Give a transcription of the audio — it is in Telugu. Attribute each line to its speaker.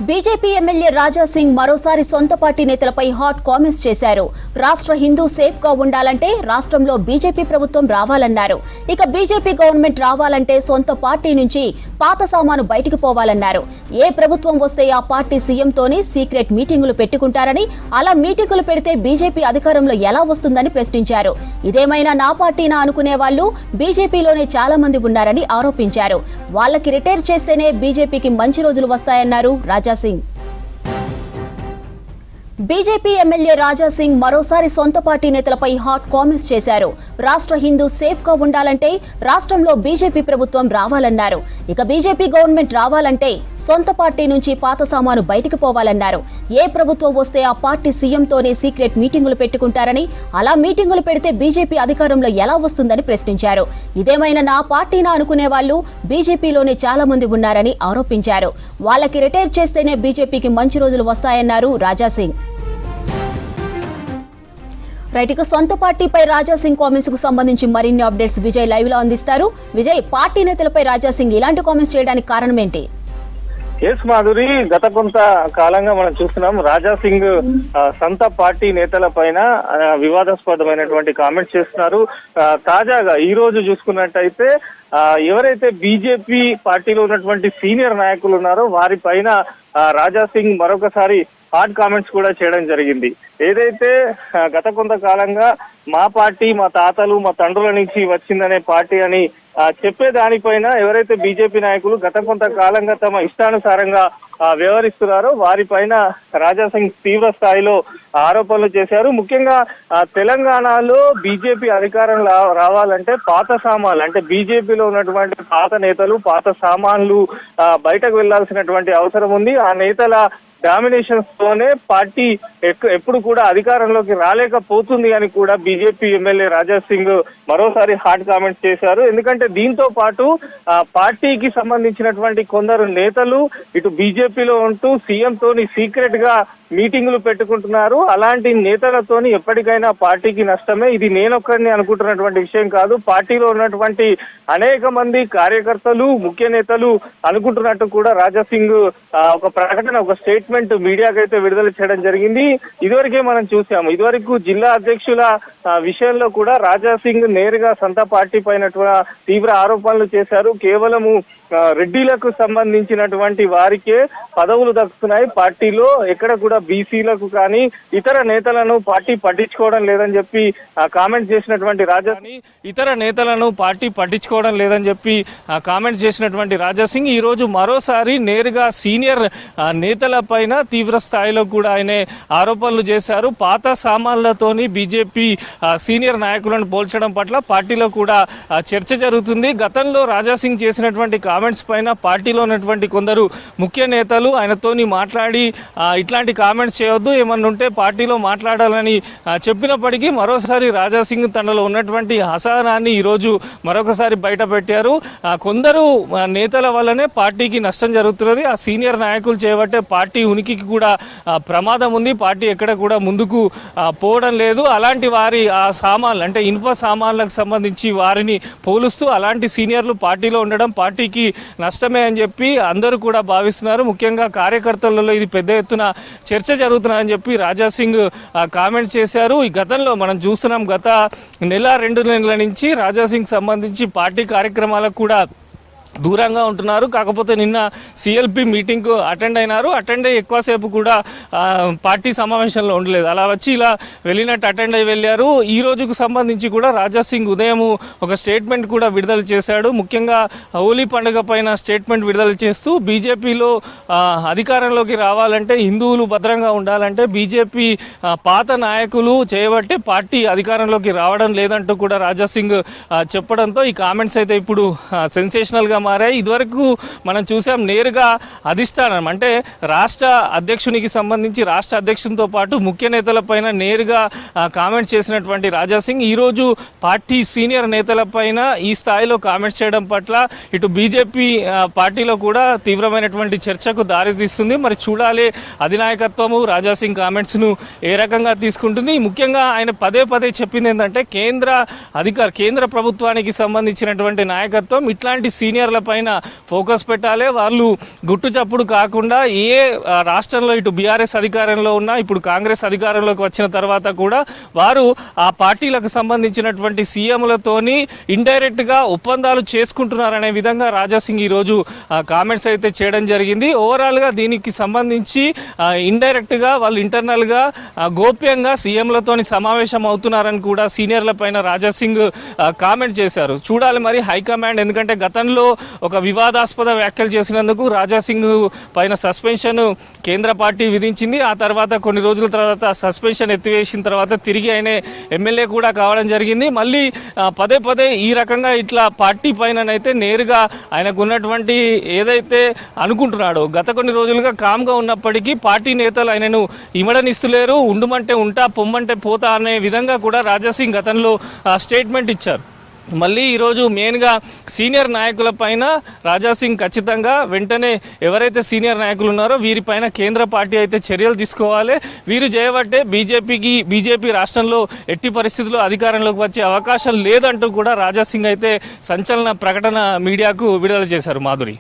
Speaker 1: బీజేపీ ఎమ్మెల్యే రాజా సింగ్ మరోసారి సొంత పార్టీ నేతలపై హాట్ కామెంట్స్ చేశారు. రాష్ట్ర హిందూ సేఫ్ గా ఉండాలంటే రాష్ట్రంలో బీజేపీ ప్రభుత్వం రావాలన్నారు. ఇక బీజేపీ గవర్నమెంట్ రావాలంటే సొంత పార్టీ నుంచి పాత సామాను బయటికి పోవాలన్నారు. ఏ ప్రభుత్వం వస్తే ఆ పార్టీ సీఎంతోనే సీక్రెట్ మీటింగులు పెట్టుకుంటారని, అలా మీటింగులు పెడితే బీజేపీ అధికారంలో ఎలా వస్తుందని ప్రశ్నించారు. ఇదేమైనా నా పార్టీనా అనుకునే వాళ్ళు బీజేపీలోనే చాలా మంది ఉన్నారని ఆరోపించారు. వాళ్ళకి రిటైర్ చేస్తేనే బీజేపీకి మంచి రోజులు వస్తాయన్నారు రాజా సింగ్. బీజేపీ ఎమ్మెల్యే రాజా సింగ్ మరోసారి సొంత పార్టీ నేతలపై హాట్ కామెంట్స్ చేశారు. రాష్ట్ర హిందూ సేఫ్ గా ఉండాలంటే రాష్ట్రంలో బీజేపీ ప్రభుత్వం రావాలన్నారు. ఇక బీజేపీ గవర్నమెంట్ రావాలంటే సొంత పార్టీ నుంచి పాత సామాను బయటికి పోవాలన్నారు. ఏ ప్రభుత్వం వస్తే ఆ పార్టీ సీఎంతోనే సీక్రెట్ మీటింగులు పెట్టుకుంటారని, అలా మీటింగులు పెడితే బీజేపీ అధికారంలో ఎలా వస్తుందని ప్రశ్నించారు. ఇదేమైనా నా పార్టీనా అనుకునే వాళ్ళు బీజేపీలోనే చాలా మంది ఉన్నారని ఆరోపించారు. వాళ్ళకి రిటైర్ చేస్తేనే బీజేపీకి మంచి రోజులు వస్తాయన్నారు రాజా సింగ్. రైట్, ఇక సొంత పార్టీపై రాజా సింగ్ కామెంట్స్ కు సంబంధించి మరిన్ని అప్డేట్స్ విజయ్ లైవ్ లో అందిస్తారు. విజయ్, పార్టీ నేతలపై రాజా సింగ్ ఇలాంటి కామెంట్స్ చేయడానికి కారణం ఏంటి?
Speaker 2: ఎస్ మాధురి, గత కొంత కాలంగా మనం చూస్తున్నాం రాజా సింగ్ సొంత పార్టీ నేతల పైన వివాదాస్పదమైనటువంటి కామెంట్స్ చేస్తున్నారు. తాజాగా ఈ రోజు చూసుకున్నట్టయితే ఎవరైతే బీజేపీ పార్టీలో ఉన్నటువంటి సీనియర్ నాయకులు ఉన్నారో వారి పైన రాజా సింగ్ మరొకసారి హాట్ కామెంట్స్ కూడా చేయడం జరిగింది. ఏదైతే గత కొంతకాలంగా మా పార్టీ మా తాతలు మా తండ్రుల నుంచి వచ్చిందనే పార్టీ అని చెప్పే దానిపైన ఎవరైతే బీజేపీ నాయకులు గత కొంతకాలంగా తమ ఇష్టానుసారంగా వ్యవహరిస్తున్నారో వారిపైన రాజా సింగ్ తీవ్ర స్థాయిలో ఆరోపణలు చేశారు. ముఖ్యంగా తెలంగాణలో బీజేపీ అధికారం రావాలంటే పాత సామాన్లు, అంటే బీజేపీలో ఉన్నటువంటి పాత నేతలు పాత సామాన్లు బయటకు వెళ్లాల్సినటువంటి అవసరం ఉంది. ఆ నేతల డామినేషన్స్ తోనే పార్టీ ఎప్పుడు కూడా అధికారంలోకి రాలేకపోతుంది అని కూడా బీజేపీ ఎమ్మెల్యే రాజా సింగ్ మరోసారి హాట్ కామెంట్స్ చేశారు. ఎందుకంటే దీంతో పాటు పార్టీకి సంబంధించినటువంటి కొందరు నేతలు ఇటు బీజేపీలో ఉంటూ సీఎం తోని సీక్రెట్ గా మీటింగులు పెట్టుకుంటున్నారు. అలాంటి నేతలతోని ఎప్పటికైనా పార్టీకి నష్టమే. ఇది నేనొక్కడిని అనుకుంటున్నటువంటి విషయం కాదు, పార్టీలో ఉన్నటువంటి అనేక మంది కార్యకర్తలు ముఖ్య నేతలు అనుకుంటున్నట్టు కూడా రాజా సింగ్ ఒక ప్రకటన, ఒక స్టేట్మెంట్ మీడియాకైతే విడుదల చేయడం జరిగింది. ఇదివరకే మనం చూసాము, ఇదివరకు జిల్లా అధ్యక్షుల విషయంలో కూడా రాజా సింగ్ నేరుగా సొంత పార్టీ పైన తీవ్ర ఆరోపణలు చేశారు. కేవలము రెడ్డిలకు సంబంధించినటువంటి వారికే పదవులు దక్కుతున్నాయి, పార్టీలో ఎక్కడ కూడా బీసీలకు కానీ ఇతర నేతలను పార్టీ పట్టించుకోవడం లేదని చెప్పి కామెంట్ చేసినటువంటి రాజా సింగ్ ఈ రోజు మరోసారి నేరుగా సీనియర్ నేతల పైన తీవ్ర స్థాయిలో కూడా ఆయన ఆరోపణలు చేశారు. పాత సామాన్లతోని బీజేపీ సీనియర్ నాయకులను పోల్చడం పట్ల పార్టీలో కూడా చర్చ జరుగుతుంది. గతంలో రాజా సింగ్ చేసినటువంటి కామెంట్స్ పైన పార్టీలో ఉన్నటువంటి కొందరు ముఖ్య నేతలు ఆయనతోని మాట్లాడి ఇట్లాంటి కామెంట్స్ చేయొద్దు, ఏమన్నా ఉంటే పార్టీలో మాట్లాడాలని చెప్పినప్పటికీ మరోసారి రాజా సింగ్ తనలో ఉన్నటువంటి అసహనాన్ని ఈరోజు మరొకసారి బయట పెట్టారు. కొందరు నేతల వల్లనే పార్టీకి నష్టం జరుగుతున్నది, ఆ సీనియర్ నాయకులు చేయబట్టే పార్టీ ఉనికికి కూడా ప్రమాదం ఉంది, పార్టీ ఎక్కడ కూడా ముందుకు పోవడం లేదు. అలాంటి వారి ఆ సామాన్లు, అంటే ఇనుప సామాన్లకు సంబంధించి వారిని పోలుస్తూ అలాంటి సీనియర్లు పార్టీలో ఉండడం పార్టీకి నష్టమే అని చెప్పి అందరూ కూడా భావిస్తున్నారు. ముఖ్యంగా కార్యకర్తలలో ఇది పెద్ద ఎత్తున చర్చ జరుగుతున్నాయని చెప్పి రాజా సింగ్ కామెంట్ చేశారు. ఈ గతంలో మనం చూస్తున్నాం, గత నెల 2 నెలల నుంచి రాజా సింగ్ సంబంధించి పార్టీ కార్యక్రమాలకు కూడా దూరంగా ఉంటున్నారు. కాకపోతే నిన్న సిఎల్పి మీటింగ్ అటెండ్ అయినారు. అటెండ్ అయ్యి ఎక్కువసేపు కూడా పార్టీ సమావేశంలో ఉండలేదు, అలా వచ్చి ఇలా వెళ్ళినట్టు అటెండ్ అయ్యి వెళ్ళారు. ఈ రోజుకు సంబంధించి కూడా రాజా సింగ్ ఉదయం ఒక స్టేట్మెంట్ కూడా విడుదల చేశాడు. ముఖ్యంగా హోలీ పండుగ పైన స్టేట్మెంట్ విడుదల చేస్తూ బీజేపీలో అధికారంలోకి రావాలంటే హిందువులు భద్రంగా ఉండాలంటే బీజేపీ పాత నాయకులు చేయబట్టే పార్టీ అధికారంలోకి రావడం లేదంటూ కూడా రాజా సింగ్ చెప్పడంతో ఈ కామెంట్స్ అయితే ఇప్పుడు సెన్సేషనల్గా మారాయి. ఇదివరకు మనం చూసాం, నేరుగా అధిష్టానం అంటే రాష్ట్ర అధ్యక్షునికి సంబంధించి రాష్ట్ర అధ్యక్షునితో పాటు ముఖ్య నేతలపైన నేరుగా కామెంట్స్ చేసినటువంటి రాజా సింగ్ ఈరోజు పార్టీ సీనియర్ నేతలపైన ఈ స్థాయిలో కామెంట్స్ చేయడం పట్ల ఇటు బీజేపీ పార్టీలో కూడా తీవ్రమైనటువంటి చర్చకు దారితీస్తుంది. మరి చూడాలి అధినాయకత్వము రాజా సింగ్ కామెంట్స్ను ఏ రకంగా తీసుకుంటుంది. ముఖ్యంగా ఆయన పదే పదే చెప్పింది ఏంటంటే కేంద్ర ప్రభుత్వానికి సంబంధించినటువంటి నాయకత్వం ఇట్లాంటి సీనియర్ నేతలపైన ఫోకస్ పెట్టాలి. వాళ్ళు గుట్టు చప్పుడు కాకుండా ఏ రాష్ట్రంలో ఇటు బీఆర్ఎస్ అధికారంలో ఉన్నా ఇప్పుడు కాంగ్రెస్ అధికారంలోకి వచ్చిన తర్వాత కూడా వారు ఆ పార్టీలకు సంబంధించినటువంటి సీఎంలతోని ఇండైరెక్ట్గా ఒప్పందాలు చేసుకుంటున్నారనే విధంగా రాజాసింగ్ ఈరోజు కామెంట్స్ అయితే చేయడం జరిగింది. ఓవరాల్గా దీనికి సంబంధించి ఇండైరెక్ట్గా వాళ్ళు ఇంటర్నల్గా గోప్యంగా సీఎంలతోని సమావేశం అవుతున్నారని కూడా సీనియర్ల పైన రాజాసింగ్ కామెంట్ చేశారు. చూడాలి మరి హైకమాండ్, ఎందుకంటే గతంలో ఒక వివాదాస్పద వ్యాఖ్యలు చేసినందుకు రాజాసింగ్ పైన సస్పెన్షన్ కేంద్ర పార్టీ విధించింది. ఆ తర్వాత కొన్ని రోజుల తర్వాత సస్పెన్షన్ ఎత్తివేసిన తర్వాత తిరిగి ఆయన ఎమ్మెల్యే కూడా కావడం జరిగింది. మళ్ళీ పదే పదే ఈ రకంగా ఇట్లా పార్టీ పైననైతే నేరుగా ఆయనకు ఉన్నటువంటి ఏదైతే అనుకుంటున్నాడో, గత కొన్ని రోజులుగా కామ్గా ఉన్నప్పటికీ పార్టీ నేతలు ఆయనను ఇమడనిస్తులేరు, ఉండుమంటే ఉంటా పొమ్మంటే పోతా అనే విధంగా కూడా రాజాసింగ్ గతంలో స్టేట్మెంట్ ఇచ్చారు. మళ్ళీ ఈరోజు మెయిన్గా సీనియర్ నాయకుల పైన రాజాసింగ్ ఖచ్చితంగా వెంటనే ఎవరైతే సీనియర్ నాయకులు ఉన్నారో వీరిపైన కేంద్ర పార్టీ అయితే చర్యలు తీసుకోవాలి. వీరు చేయబట్టే బీజేపీ రాష్ట్రంలో ఎట్టి పరిస్థితుల్లో అధికారంలోకి వచ్చే అవకాశం లేదంటూ కూడా రాజాసింగ్ అయితే సంచలన ప్రకటన మీడియాకు విడుదల చేశారు. మాధురి.